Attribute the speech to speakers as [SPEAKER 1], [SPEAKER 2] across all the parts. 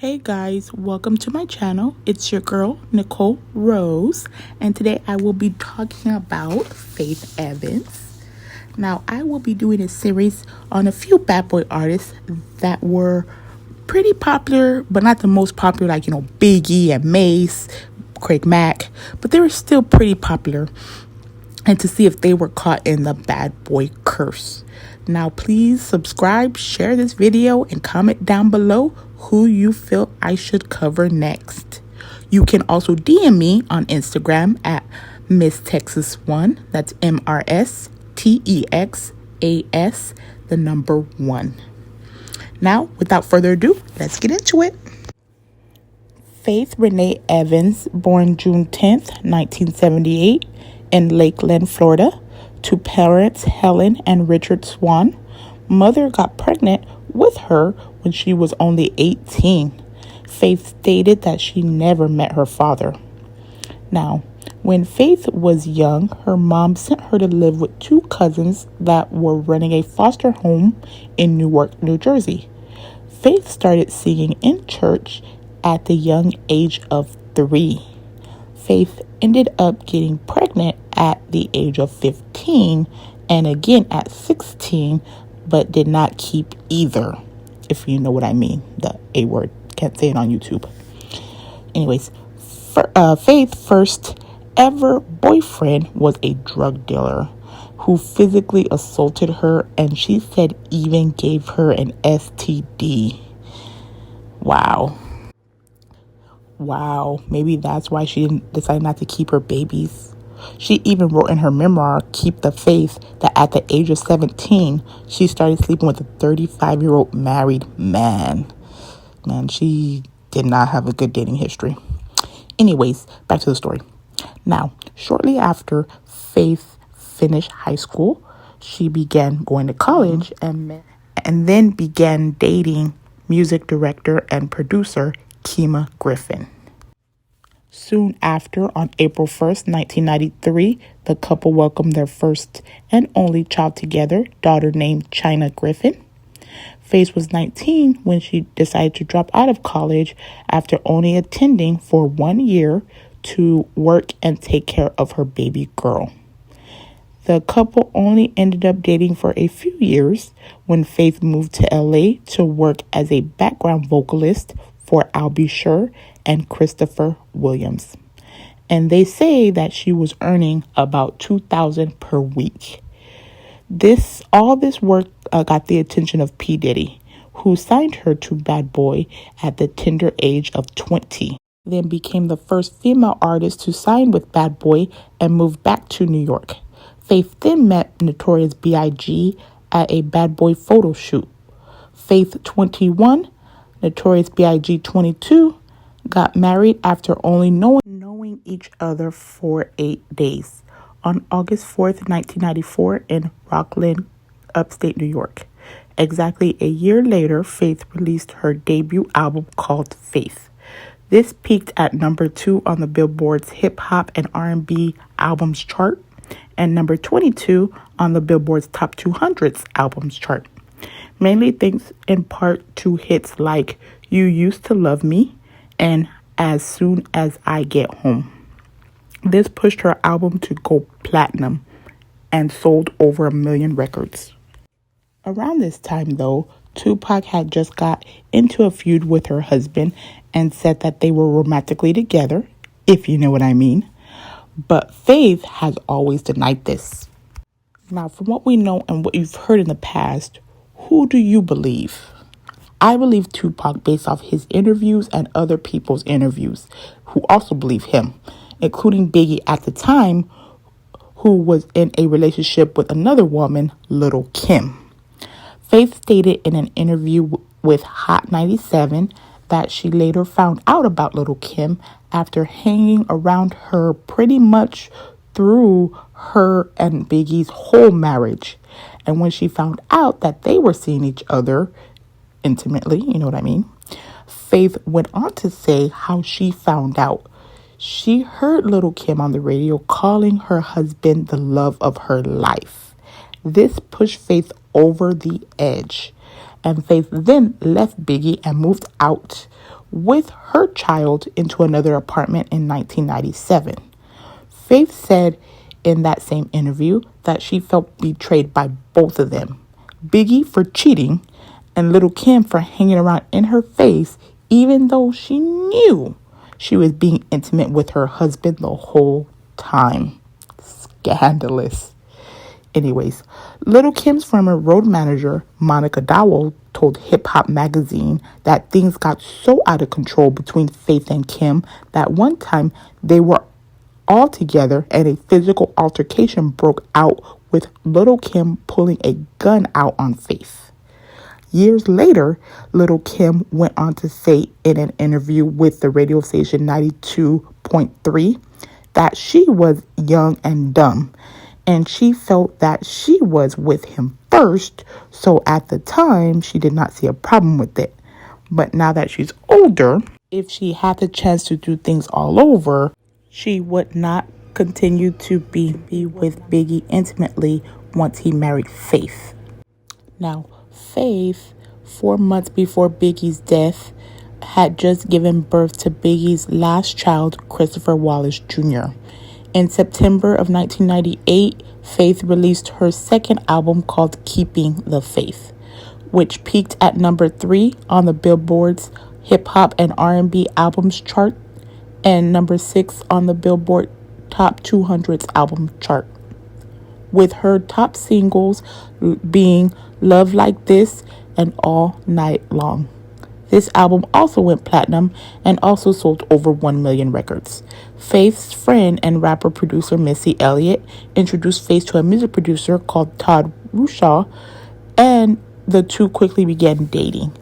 [SPEAKER 1] Hey guys, welcome to my channel. It's your girl Nicole Rose, and today I will be talking about Faith Evans. Now I will be doing a series on a few bad boy artists that were pretty popular, but not the most popular, like B.I.G and Mace, Craig Mack, but they were still pretty popular, and to see if they were caught in the bad boy curse. Now please subscribe, share this video, and comment down below who you feel I should cover next. You can also DM me on Instagram at Miss Texas 1. That's MRSTEXAS, the number 1. Now, without further ado, let's get into it. Faith Renee Evans, born June 10th, 1978, in Lakeland, Florida, to parents Helen and Richard Swan. Mother got pregnant with her when she was only 18. Faith stated that she never met her father. Now, when Faith was young, her mom sent her to live with two cousins that were running a foster home in Newark, New Jersey. Faith started singing in church at the young age of 3. Faith ended up getting pregnant at the age of 15 and again at 16, but did not keep either, if you know what I mean, the A word. Can't say it on YouTube. Anyways, Faith's first ever boyfriend was a drug dealer who physically assaulted her, and she said even gave her an STD. Wow, maybe that's why she didn't decide not to keep her babies. She even wrote in her memoir, Keep the Faith, that at the age of 17, she started sleeping with a 35-year-old married man. Man, she did not have a good dating history. Anyways, back to the story. Now, shortly after Faith finished high school, she began going to college and then began dating music director and producer Kima Griffin. Soon after, on April 1st, 1993, the couple welcomed their first and only child together, daughter named China Griffin. Faith was 19 when she decided to drop out of college after only attending for 1 year to work and take care of her baby girl. The couple only ended up dating for a few years when Faith moved to LA to work as a background vocalist for I'll Be Sure and Christopher Williams. And they say that she was earning about $2,000 per week. All this work got the attention of P. Diddy, who signed her to Bad Boy at the tender age of 20. Then became the first female artist to sign with Bad Boy and moved back to New York. Faith then met Notorious B.I.G. at a Bad Boy photo shoot. Faith 21, Notorious B.I.G. 22, got married after only knowing each other for 8 days on August 4th, 1994 in Rockland, upstate New York. Exactly a year later, Faith released her debut album called Faith. This peaked at number 2 on the Billboard's Hip Hop and R&B Albums chart and number 22 on the Billboard's Top 200 Albums chart. Mainly thanks in part to hits like You Used to Love Me and As Soon as I Get Home. This pushed her album to go platinum and sold over 1 million records. Around this time, though, Tupac had just got into a feud with her husband and said that they were romantically together, if you know what I mean. But Faith has always denied this. Now, from what we know and what you've heard in the past, who do you believe? I believe Tupac based off his interviews and other people's interviews who also believe him, including Biggie at the time, who was in a relationship with another woman, Lil Kim. Faith stated in an interview with Hot 97 that she later found out about Lil Kim after hanging around her pretty much through her and Biggie's whole marriage. And when she found out that they were seeing each other intimately, you know what I mean, Faith went on to say how she found out. She heard Lil Kim on the radio calling her husband the love of her life. This pushed Faith over the edge, and Faith then left Biggie and moved out with her child into another apartment in 1997. Faith said in that same interview that she felt betrayed by both of them, Biggie for cheating and Lil Kim for hanging around in her face even though she knew she was being intimate with her husband the whole time. Scandalous. Anyways, Lil Kim's former road manager, Monica Dowell, told Hip Hop Magazine that things got so out of control between Faith and Kim that one time they were all together and a physical altercation broke out with Lil Kim pulling a gun out on Faith. Years later, Lil Kim went on to say in an interview with the radio station 92.3 that she was young and dumb, and she felt that she was with him first, so at the time, she did not see a problem with it. But now that she's older, if she had the chance to do things all over, she would not continue to be with Biggie intimately once he married Faith. Now, Faith, 4 months before Biggie's death, had just given birth to Biggie's last child, Christopher Wallace Jr. In September of 1998, Faith released her second album called Keeping the Faith, which peaked at number 3 on the Billboard's Hip Hop and R&B Albums chart and number 6 on the Billboard Top 200's album chart, with her top singles being Love Like This and All Night Long. This album also went platinum and also sold over 1 million records. Faith's friend and rapper-producer Missy Elliott introduced Faith to a music producer called Todd Russaw, and the two quickly began dating.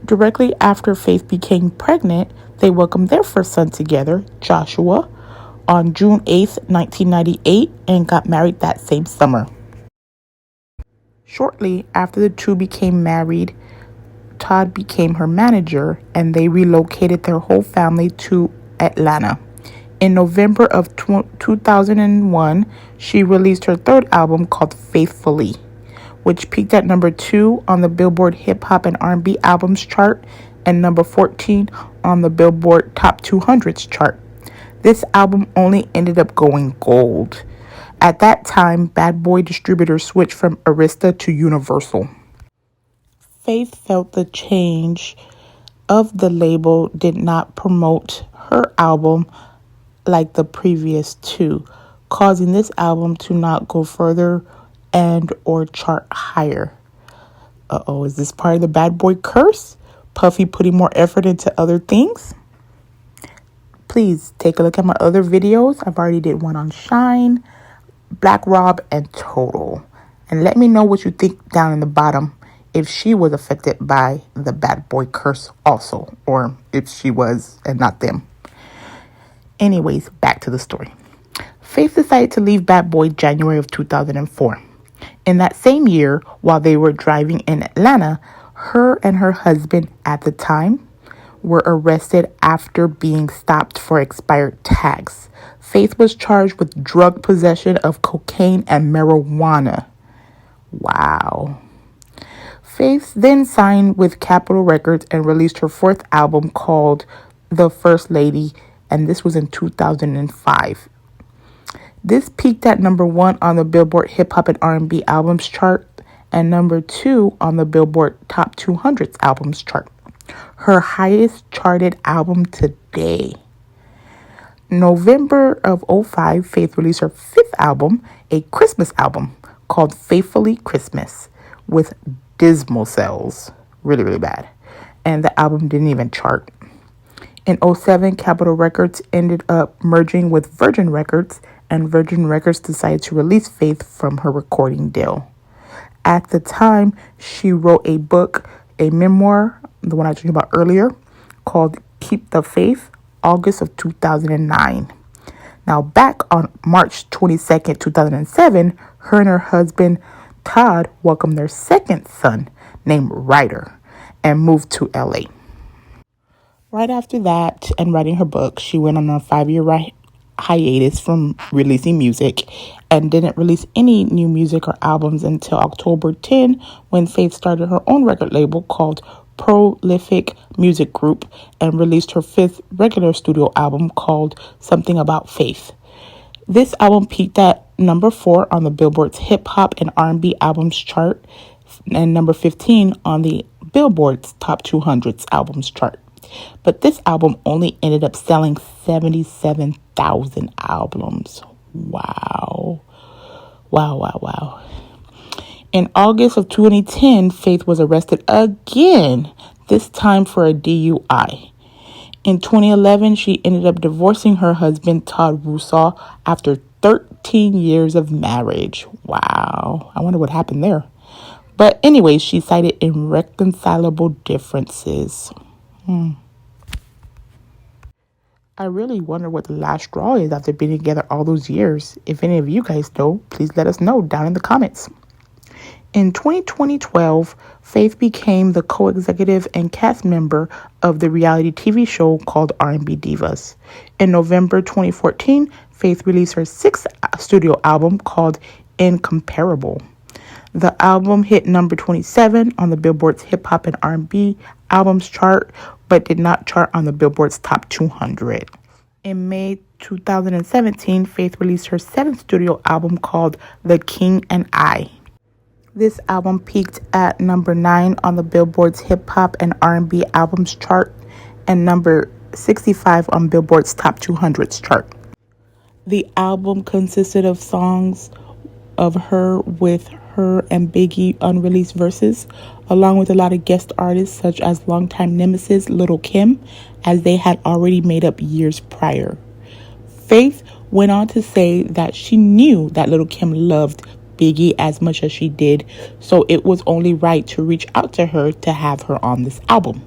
[SPEAKER 1] Directly after Faith became pregnant, they welcomed their first son together, Joshua, on June 8th, 1998, and got married that same summer. Shortly after the two became married, Todd became her manager, and they relocated their whole family to Atlanta. In November of 2001, she released her third album called Faithfully, which peaked at number 2 on the Billboard Hip Hop and R&B Albums chart and number 14 on the Billboard Top 200's chart. This album only ended up going gold. At that time, Bad Boy distributors switched from Arista to Universal. Faith felt the change of the label did not promote her album like the previous two, causing this album to not go further and or chart higher. Is this part of the Bad Boy curse? Puffy putting more effort into other things? Please take a look at my other videos. I've already did one on Shine, Black Rob, and Total. And let me know what you think down in the bottom, if she was affected by the Bad Boy curse also, or if she was and not them. Anyways, back to the story. Faith decided to leave Bad Boy January of 2004. In that same year, while they were driving in Atlanta, her and her husband at the time were arrested after being stopped for expired tags. Faith was charged with drug possession of cocaine and marijuana. Wow. Faith then signed with Capitol Records and released her fourth album called The First Lady, and this was in 2005. This peaked at number 1 on the Billboard Hip Hop and R&B Albums chart and number 2 on the Billboard Top 200's Albums chart. Her highest charted album to date. November of 2005, Faith released her fifth album, a Christmas album called Faithfully Christmas, with dismal sales. Really, really bad. And the album didn't even chart. In 2007, Capitol Records ended up merging with Virgin Records, and Virgin Records decided to release Faith from her recording deal. At the time, she wrote a book, a memoir, the one I told you about earlier, called Keep the Faith, August of 2009. Now, back on March 22nd, 2007, her and her husband, Todd, welcomed their second son, named Ryder, and moved to LA. Right after that, and writing her book, she went on a 5-year hiatus from releasing music and didn't release any new music or albums until October 10, when Faith started her own record label called prolific music group and released her fifth regular studio album called Something About Faith. This album peaked at number 4 on the Billboard's hip hop and R&B albums chart and number 15 on the Billboard's Top 200 albums chart. But this album only ended up selling 77,000 albums. Wow. Wow. In August of 2010, Faith was arrested again, this time for a DUI. In 2011, she ended up divorcing her husband, Todd Russaw, after 13 years of marriage. Wow. I wonder what happened there. But anyways, she cited irreconcilable differences. I really wonder what the last straw is after being together all those years. If any of you guys know, please let us know down in the comments. In 2012, Faith became the co-executive and cast member of the reality TV show called R&B Divas. In November 2014, Faith released her sixth studio album called Incomparable. The album hit number 27 on the Billboard's hip hop and R&B albums chart, but did not chart on the Billboard's Top 200. In May 2017, Faith released her seventh studio album called The King and I. This album peaked at number 9 on the Billboard's hip hop and R&B albums chart and number 65 on Billboard's Top 200 chart. The album consisted of songs of her with her and Biggie unreleased verses, along with a lot of guest artists such as longtime nemesis Lil Kim, as they had already made up years prior. Faith went on to say that she knew that Lil Kim loved Biggie as much as she did, so it was only right to reach out to her to have her on this album.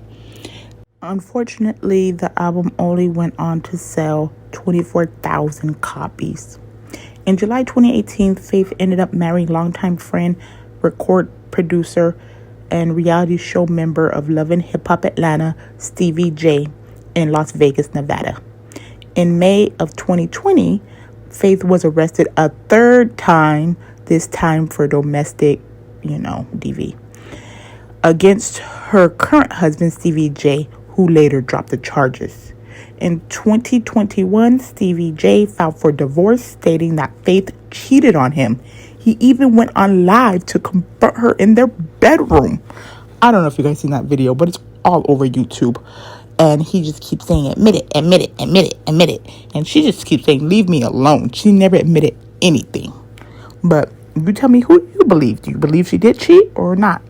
[SPEAKER 1] Unfortunately, the album only went on to sell 24,000 copies. In July 2018, Faith ended up marrying longtime friend, record producer, and reality show member of Love and Hip Hop Atlanta, Stevie J, in Las Vegas, Nevada. In May of 2020, Faith was arrested a third time, this time for domestic, DV, against her current husband, Stevie J, who later dropped the charges. In 2021, Stevie J filed for divorce, stating that Faith cheated on him. He even went on live to confront her in their bedroom. I don't know if you guys seen that video, but it's all over YouTube. And he just keeps saying, admit it. And she just keeps saying, leave me alone. She never admitted anything. But you tell me, who do you believe? Do you believe she did cheat or not?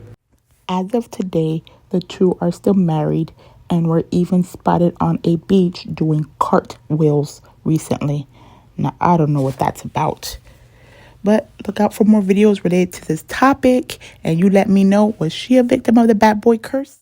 [SPEAKER 1] As of today, the two are still married and were even spotted on a beach doing cartwheels recently. Now, I don't know what that's about. But look out for more videos related to this topic. And you let me know, was she a victim of the bad boy curse?